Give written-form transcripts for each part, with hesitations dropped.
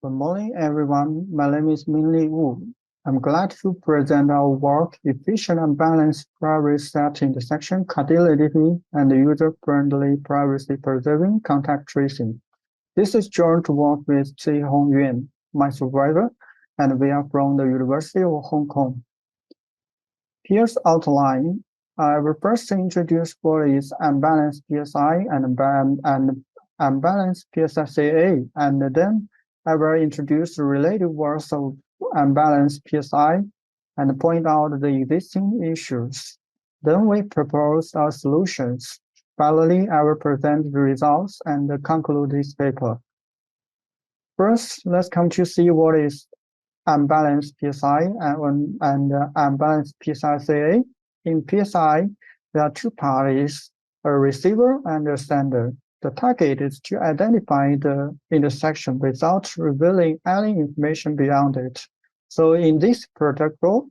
Good morning, everyone. My name is Mingli Wu. I'm glad to present our work, Efficient and Balanced Privacy Set Intersection Cardinality and User-Friendly Privacy-Preserving Contact Tracing. This is joint work with Yuen, my supervisor, and we are from the University of Hong Kong. Here's outline. I will first introduce what is unbalanced PSI and unbalanced PSI-CA, and then I will introduce the related works of unbalanced PSI and point out the existing issues. Then we propose our solutions. Finally, I will present the results and conclude this paper. First, let's come to see what is unbalanced PSI and unbalanced PSI-CA. In PSI, there are two parties, a receiver and a sender. The target is to identify the intersection without revealing any information beyond it. So in this protocol,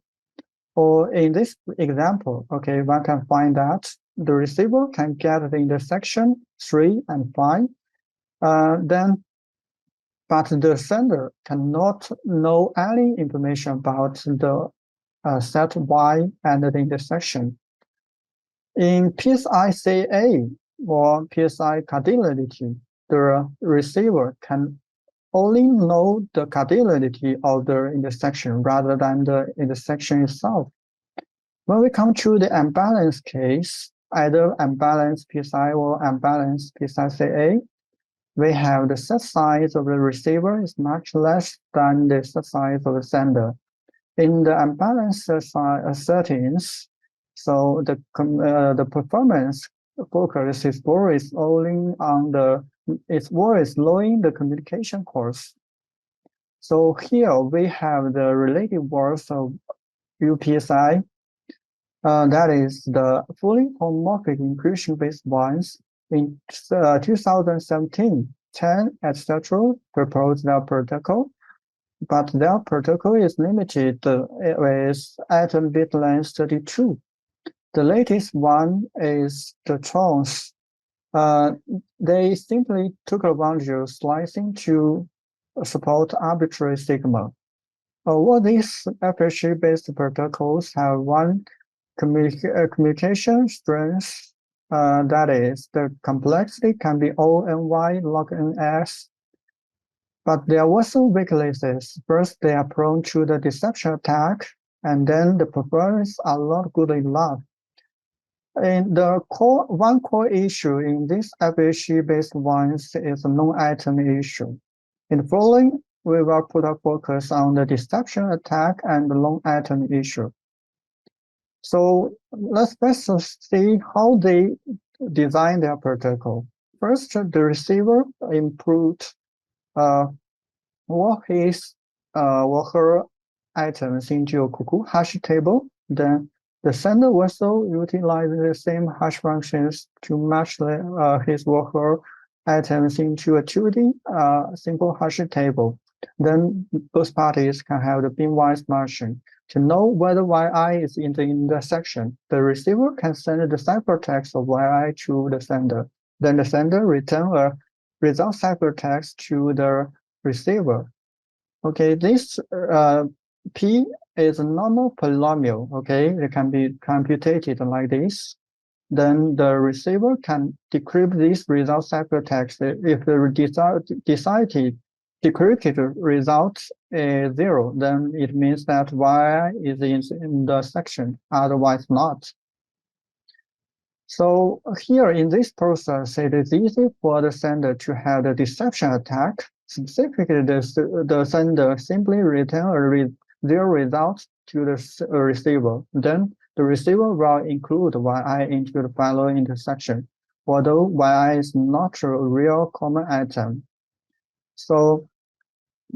or in this example, okay, one can find that the receiver can get the intersection 3 and 5, but the sender cannot know any information about the set Y and the intersection. In PSI-CA or PSI cardinality, the receiver can only know the cardinality of the intersection rather than the intersection itself. When we come to the unbalanced case, either unbalanced PSI or unbalanced PSI-CA, we have the set size of the receiver is much less than the set size of the sender. In the unbalanced settings, so the performance focus is always lowering the communication cost. So here we have the related works of UPSI, that is the fully homomorphic encryption-based ones. In 2017, 10, etc. proposed their protocol, but their protocol is limited with atom bit length 32. The latest one is the Cong's. They simply took advantage of slicing to support arbitrary sigma. All these FHE-based protocols have one communication strength, that is, the complexity can be O and Y log NS. But there are also weaknesses. First, they are prone to the deception attack, and then the performance are not good enough. And one core issue in this FHE-based ones is a non-item issue. In the following, we will put our focus on the deception attack and the non-item issue. So let's first see how they design their protocol. First, the receiver improved all his or her items into a cuckoo hash table. Then the sender also utilizes the same hash functions to match his or her items into a 2D simple hash table. Then both parties can have the beamwise matching. To know whether YI is in the intersection, the receiver can send the ciphertext of YI to the sender. Then the sender returns a result ciphertext to the receiver. Okay, this P is a normal polynomial. Okay, it can be computed like this. Then the receiver can decrypt this result ciphertext if the decided decrypted result is 0, then it means that Y is in the section, otherwise not. So here in this process, it is easy for the sender to have the deception attack. Specifically, the sender simply returns a 0 result to the receiver. Then the receiver will include YI into the following intersection, although YI is not a real common item. So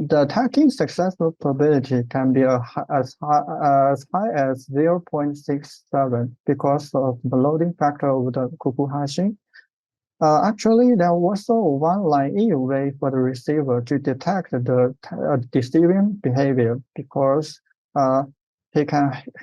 the attacking successful probability can be as high as 0.67 because of the loading factor of the cuckoo hashing. Actually, there was also one naive way for the receiver to detect the deceiving behavior because he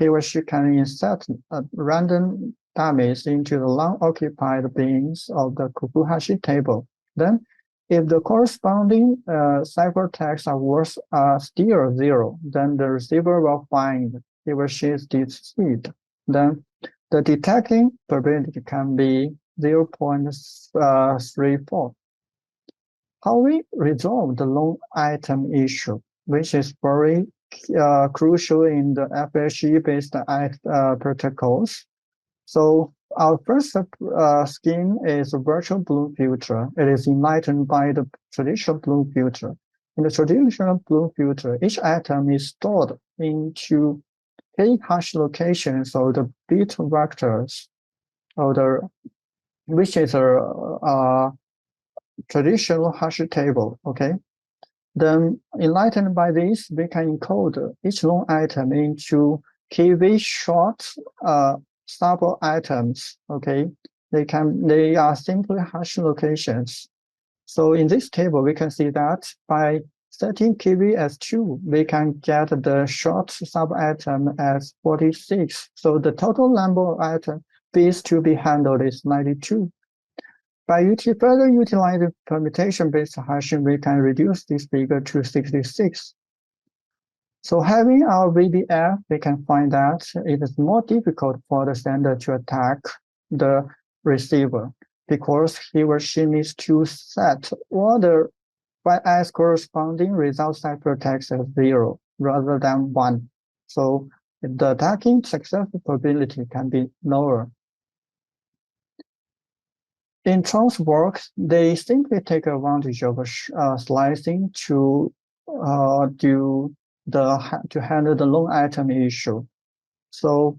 or she can insert random dummies into the non-occupied beans of the cuckoo hashing table. Then If the corresponding ciphertexts are worth still 0, then the receiver will find he or she is deceived. Then the detecting probability can be 0.34. How we resolve the long item issue, which is very crucial in the FHE-based protocols. So our first scheme is a virtual Bloom filter. It is enlightened by the traditional Bloom filter. In the traditional Bloom filter, each item is stored into k hash locations or the bit vectors, or which is a traditional hash table. Okay. Then, enlightened by this, we can encode each long item into KV short sub items. Okay, they are simply hash locations. So in this table, we can see that by setting KV as 2, we can get the short sub item as 46. So the total number of items bits to be handled is 92. By further utilizing permutation-based hashing, we can reduce this figure to 66. So having our VBF, we can find that it is more difficult for the sender to attack the receiver because he or she needs to set all the YS corresponding result ciphertext as 0 rather than 1. So the attacking success probability can be lower. In Chong's work, they simply take advantage of slicing to handle the long item issue. So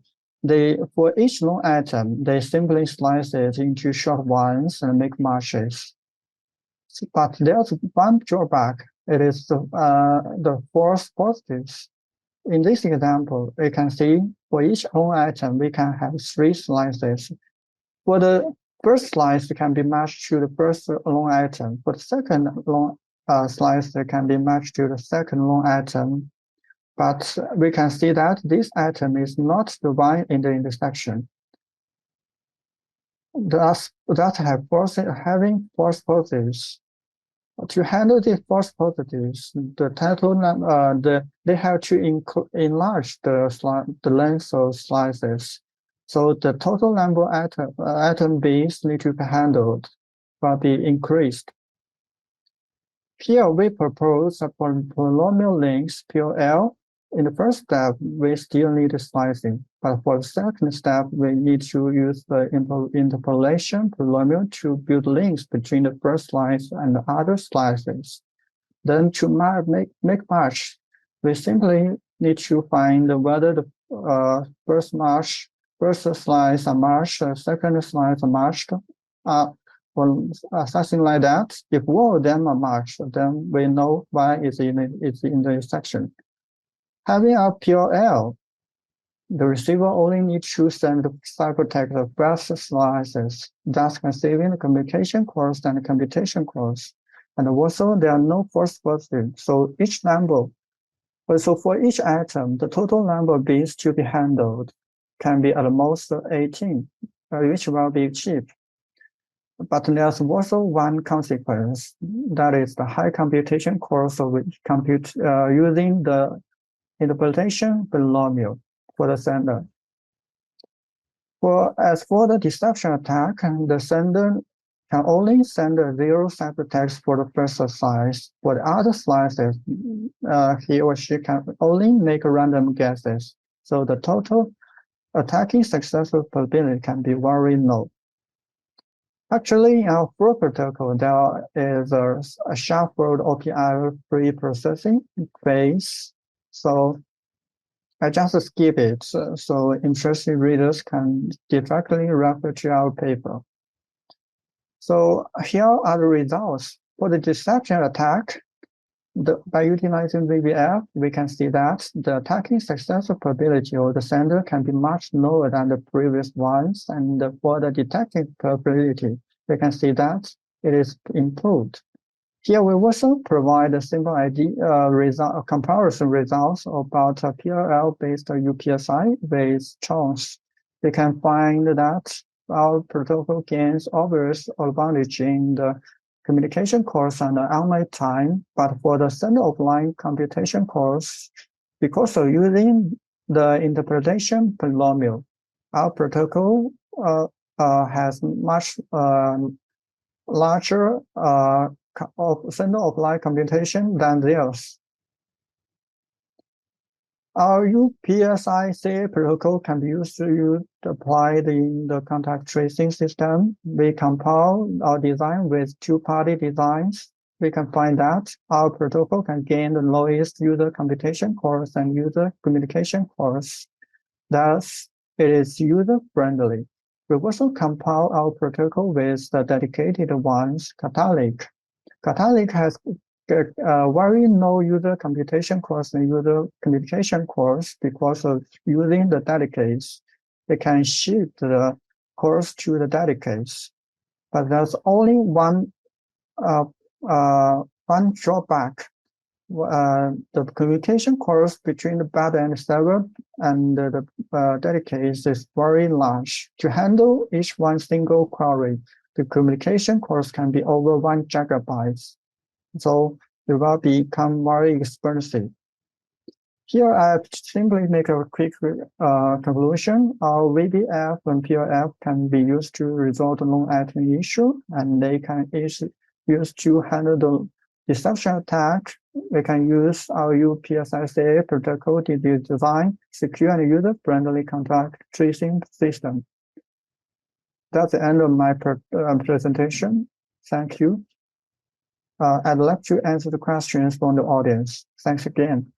for each long item, they simply slice it into short ones and make matches. But there's one drawback. It is the false positives. In this example, we can see for each long item, we can have 3 slices. For the first slice can be matched to the first long item. For the second long slice, can be matched to the second long item. But we can see that this item is not the one in the intersection. Thus, having false positives. To handle these false positives, the they have to enlarge the length of slices. So the total number of atom bits need to be handled will be increased. Here we propose a polynomial links POL. In the first step, we still need slicing, but for the second step, we need to use the interpolation polynomial to build links between the first slice and the other slices. Then to make match, we simply need to find whether the first slice are matched, second slice are matched, something like that. If all of them are matched, then we know why it's in the intersection. Having a POL, the receiver only needs to send the ciphertext of best slices, thus saving the communication cost and the computation cost. And also, there are no false positives. So each number, so for each item, the total number of bits to be handled can be at most 18, which will be cheap. But there's also one consequence, that is the high computation cost of using the interpolation polynomial for the sender. As for the deception attack, the sender can only send a 0 ciphertext for the first slice. For the other slices, he or she can only make random guesses. So the total attacking successful probability can be very low. Actually, in our full protocol, there is a shuffled OPI pre-processing phase. So I just skip it, so interested readers can directly refer to our paper. So here are the results. For the deception attack, by utilizing VBF, we can see that the attacking success probability of the sender can be much lower than the previous ones. And for the detecting probability, we can see that it is improved. Here we also provide a simple comparison results about PLL-based UPSI with Chong's. We can find that our protocol gains obvious advantage in the communication cost and online time, but for the center-of-line computation cost, because of using the interpretation polynomial, our protocol has much larger center-of-line computation than theirs. Our PSI-CA protocol can be used to applied in the contact tracing system. We compile our design with two-party designs. We can find that our protocol can gain the lowest user computation cost and user communication cost. Thus, it is user-friendly. We also compile our protocol with the dedicated ones, Cardinality. Cardinality has very low user computation cost and user communication cost because of using the dedicates. They can shift the cost to the dedicates, but there's only one drawback. The communication cost between the backend server and the dedicates is very large. To handle each one single query, the communication cost can be over 1 gigabyte. So it will become very expensive. Here I simply make a quick conclusion. Our VBF and PLF can be used to resolve the long item issue, and they can use to handle the deception attack. We can use our PSI-CA protocol to design secure and user-friendly contact tracing system. That's the end of my presentation. Thank you. I'd like to answer the questions from the audience. Thanks again.